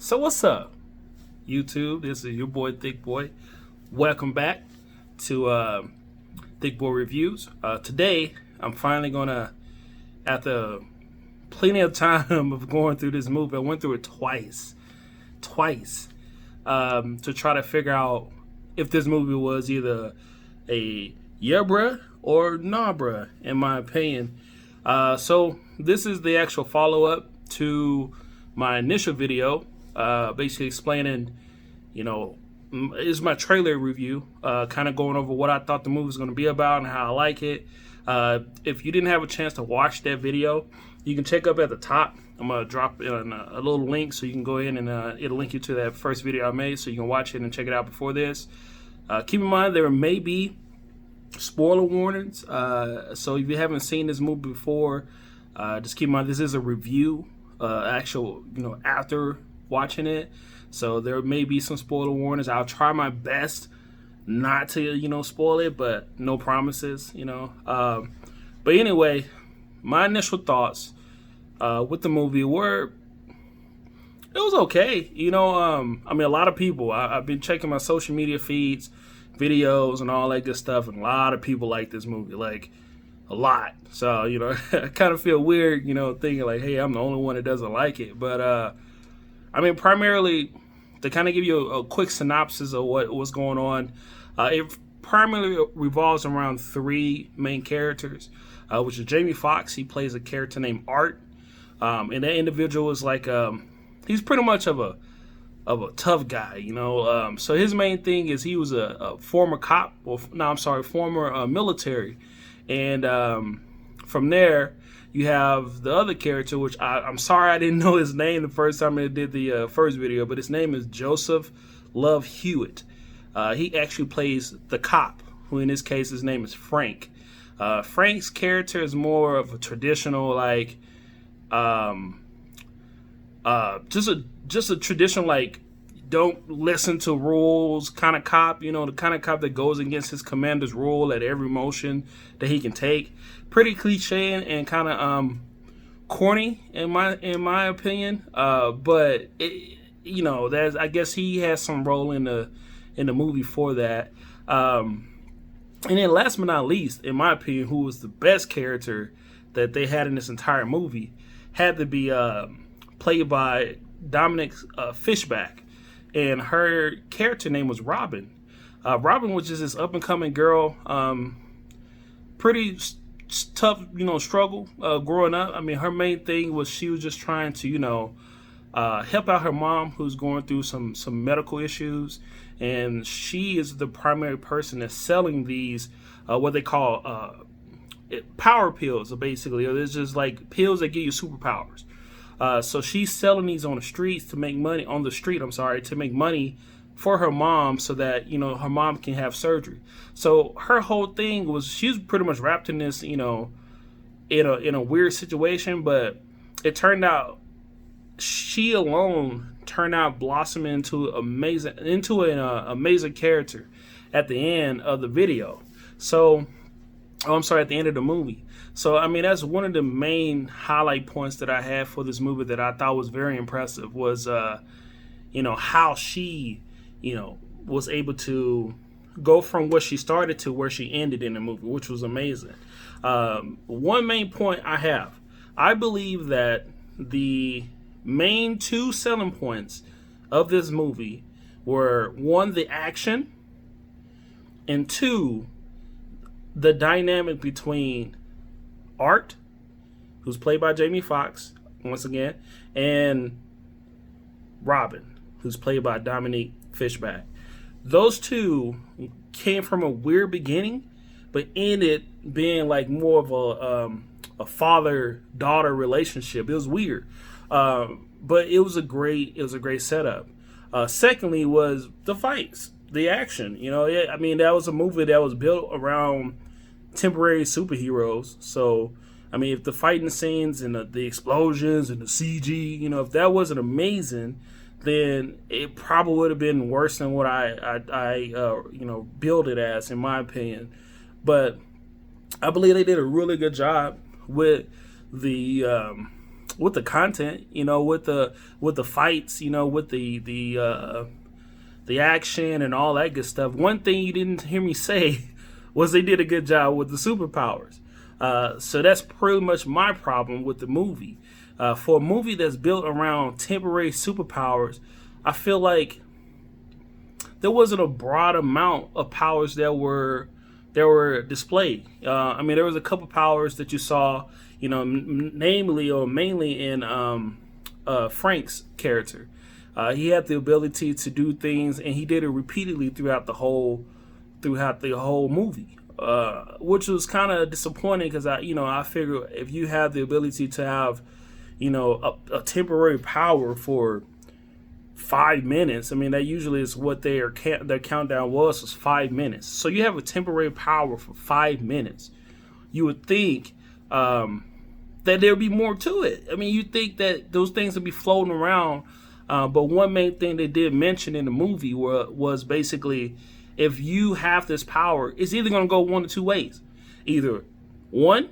So what's up, YouTube? This is your boy Thick Boy. Welcome back to Thick Boy Reviews. Today, I'm finally gonna, after plenty of time of going through this movie, I went through it twice, to try to figure out if this movie was either a yeah bruh or nah bruh, in my opinion. So this is the actual follow-up to my initial video, basically explaining, is my trailer review, kind of going over what I thought the movie was going to be about and how I like it. If you didn't have a chance to watch that video, you can check up at the top. I'm going to drop in a little link so you can go in and it'll link you to that first video I made so you can watch it and check it out before this. Keep in mind there may be spoiler warnings, so if you haven't seen this movie before, just keep in mind this is a review, actual, after watching it, so there may be some spoiler warnings. I'll try my best not to, spoil it, but no promises, but anyway, my initial thoughts with the movie were, it was okay. I mean, a lot of people, I've been checking my social media feeds, videos and all that good stuff, and a lot of people like this movie, like a lot. So, I kind of feel weird, thinking like, hey, I'm the only one that doesn't like it. But I mean, primarily to kind of give you a quick synopsis of what's going on, it primarily revolves around three main characters, which is Jamie Foxx. He plays a character named Art, and that individual is like, he's pretty much of a tough guy, so his main thing is he was a former cop, former military, and from there you have the other character, which I'm sorry I didn't know his name the first time I did the first video, but his name is Joseph Love Hewitt. He actually plays the cop, who in this case his name is Frank. Frank's character is more of a traditional, like, just a traditional, like, don't listen to rules kind of cop, the kind of cop that goes against his commander's rule at every motion that he can take. Pretty cliche and kind of corny in my opinion, but there's, I guess he has some role in the movie for that. And then last but not least, in my opinion, who was the best character that they had in this entire movie had to be played by Dominic Fishback, and her character name was Robin. Robin was just this up and coming girl, pretty tough, struggle growing up. I mean, her main thing was she was just trying to, help out her mom, who's going through some medical issues, and she is the primary person that's selling these what they call power pills, basically. It's just like pills that give you superpowers. So she's selling these on the streets to make money, to make money for her mom so that, her mom can have surgery. So her whole thing was she's pretty much wrapped in this, in a weird situation, but it turned out she alone turned out blossoming into an amazing character at the end of the video. So, at the end of the movie. So, I mean, that's one of the main highlight points that I had for this movie that I thought was very impressive was, how she, was able to go from where she started to where she ended in the movie, which was amazing. One main point I believe that the main two selling points of this movie were, one, the action, and two, the dynamic between Art, who's played by Jamie Foxx once again, and Robin, who's played by Dominique Fishback. Those two came from a weird beginning, but ended being like more of a father-daughter relationship. It was weird, but it was a great setup. Secondly, was the fights, the action. I mean, that was a movie that was built around temporary superheroes. So, I mean, if the fighting scenes and the explosions and the CG, if that wasn't amazing, then it probably would have been worse than what I build it as, in my opinion. But I believe they did a really good job with the with the content, with the fights, with the action and all that good stuff. One thing you didn't hear me say was they did a good job with the superpowers. So that's pretty much my problem with the movie. For a movie that's built around temporary superpowers, I feel like there wasn't a broad amount of powers that were displayed. There was a couple powers that you saw, namely or mainly in Frank's character. He had the ability to do things, and he did it repeatedly throughout the whole movie, which was kind of disappointing because I figure if you have the ability to have, a temporary power for 5 minutes. That usually is what their countdown was 5 minutes. So you have a temporary power for 5 minutes. You would think that there'd be more to it. You'd think that those things would be floating around. But one main thing they did mention in the movie was basically, if you have this power, it's either going to go one of two ways. Either one,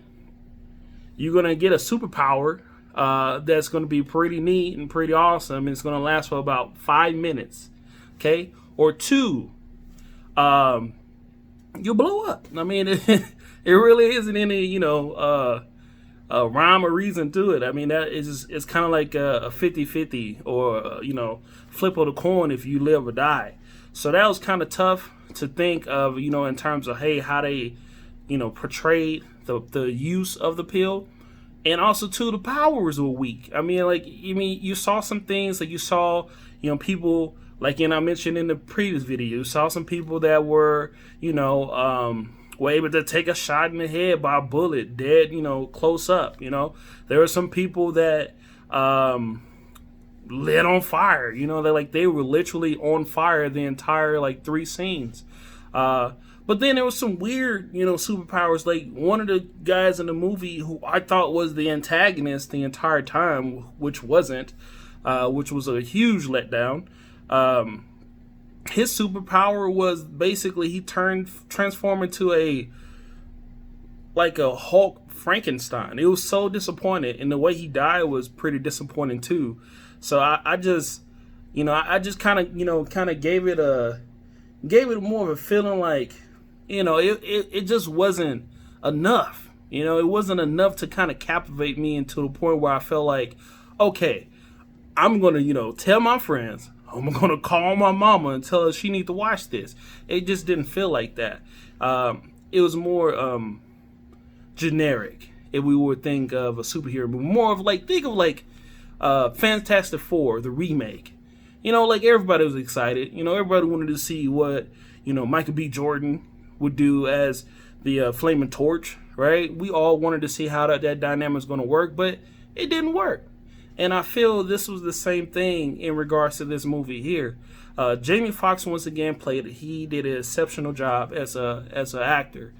you're going to get a superpower that's going to be pretty neat and pretty awesome, and it's going to last for about 5 minutes, okay? Or two, you'll blow up. It really isn't any, rhyme or reason to it. That is it's kind of like a 50-50 or, flip of the coin if you live or die. So that was kind of tough to think of, in terms of, hey, how they, portrayed the use of the pill. And also, too, the powers were weak. You saw some things, like you saw, people, like, I mentioned in the previous video, you saw some people that were, were able to take a shot in the head by a bullet, dead, close up, There were some people that lit on fire, they were literally on fire the entire, 3 scenes. But then there was some weird, superpowers. Like one of the guys in the movie who I thought was the antagonist the entire time, which wasn't, which was a huge letdown. His superpower was basically he transformed into a Hulk Frankenstein. It was so disappointing, and the way he died was pretty disappointing too. So I just kind of gave it more of a feeling like, it just wasn't enough. It wasn't enough to kind of captivate me into the point where I felt like, okay, I'm going to, tell my friends, I'm going to call my mama and tell her she needs to watch this. It just didn't feel like that. It was more generic if we would think of a superhero movie. More of think of Fantastic Four, the remake. Everybody was excited. Everybody wanted to see what, Michael B. Jordan would do as the Flaming Torch, right? We all wanted to see how that dynamic is going to work, but it didn't work. And I feel this was the same thing in regards to this movie here. Jamie Foxx once again played it. He did an exceptional job as an actor.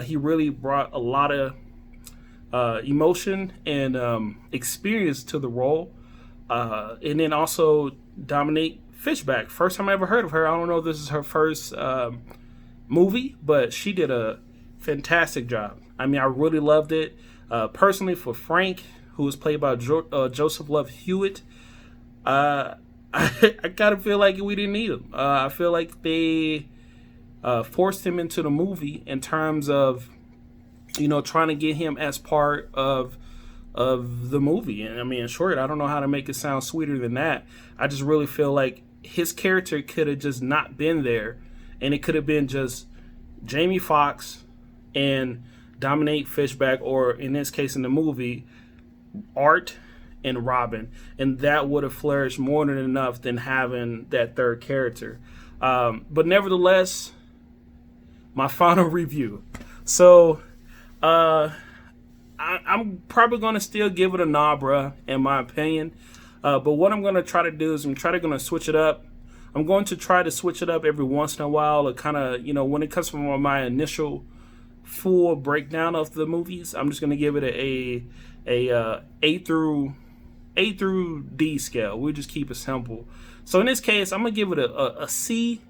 He really brought a lot of emotion and experience to the role. And then also Dominique Fishback. First time I ever heard of her. I don't know if this is her first movie, but she did a fantastic job. I really loved it. Personally, for Frank, who was played by Joseph Love Hewitt, I kind of feel like we didn't need him. I feel like they forced him into the movie in terms of, trying to get him as part of the movie. And in short, I don't know how to make it sound sweeter than that. I just really feel like his character could have just not been there, and it could have been just Jamie Foxx and Dominique Fishback, or in this case in the movie, Art and Robin, and that would have flourished more than enough than having that third character. But nevertheless, my final review. So I'm probably going to still give it a nah, bruh, in my opinion. But what I'm going to try to do is I'm going to switch it up. I'm going to try to switch it up every once in a while, or kind of, when it comes from my initial full breakdown of the movies, I'm just going to give it a A through D scale. We'll just keep it simple. So in this case, I'm going to give it a C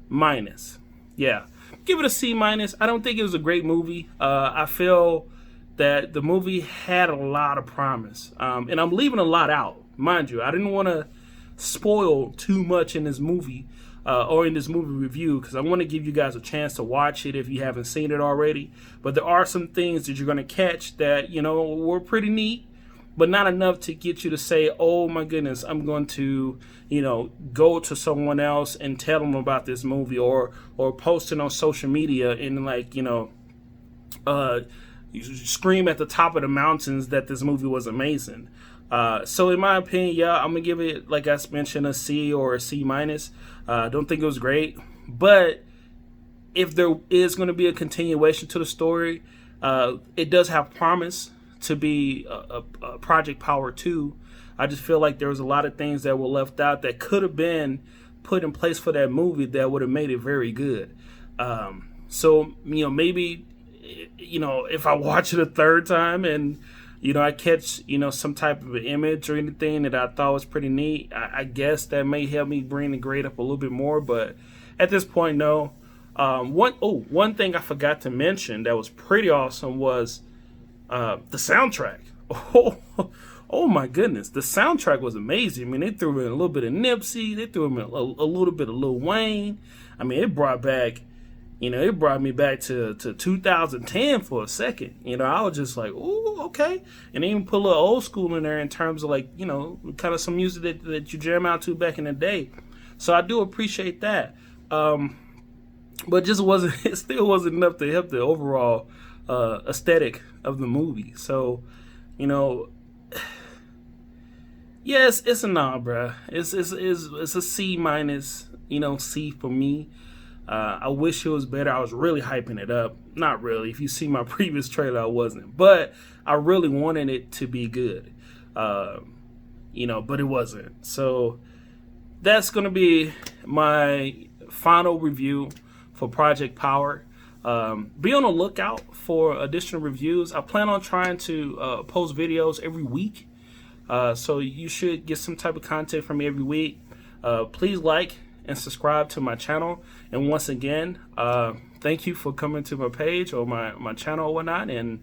minus. Yeah, give it a C minus. I don't think it was a great movie. I feel that the movie had a lot of promise. And I'm leaving a lot out, mind you. I didn't want to spoil too much in this movie or in this movie review, because I want to give you guys a chance to watch it if you haven't seen it already. But there are some things that you're going to catch that, you know, were pretty neat, but not enough to get you to say, oh my goodness, I'm going to, you know, go to someone else and tell them about this movie, or post it on social media and, like, you know, you scream at the top of the mountains that this movie was amazing. So in my opinion, yeah, I'm gonna give it, like I mentioned, a C or a C minus. I don't think it was great, but if there is going to be a continuation to the story, it does have promise to be a Project Power 2. I just feel like there was a lot of things that were left out that could have been put in place for that movie that would have made it very good. So, you know, maybe, you know, if I watch it a third time and, you know, I catch, you know, some type of an image or anything that I thought was pretty neat, I guess that may help me bring the grade up a little bit more. But at this point, no. One thing I forgot to mention that was pretty awesome was the soundtrack. Oh my goodness, the soundtrack was amazing. I mean, they threw in a little bit of Nipsey, they threw in a little bit of Lil Wayne. I mean, it brought me back to 2010 for a second. You know, I was just like, ooh, okay. And they even put a little old school in there in terms of, like, you know, kind of some music that you jam out to back in the day. So I do appreciate that. But it still wasn't enough to help the overall aesthetic of the movie. So, you know, yes, it's a nah, bruh. It's a C minus, you know, C for me. I wish it was better. I was really hyping it up. Not really. If you see my previous trailer, I wasn't. But I really wanted it to be good. You know, but it wasn't. So that's going to be my final review for Project Power. Be on the lookout for additional reviews. I plan on trying to post videos every week. So you should get some type of content from me every week. Please like and subscribe to my channel. And once again, thank you for coming to my page or my channel or whatnot. And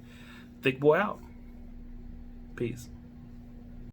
Thick Boy out. Peace.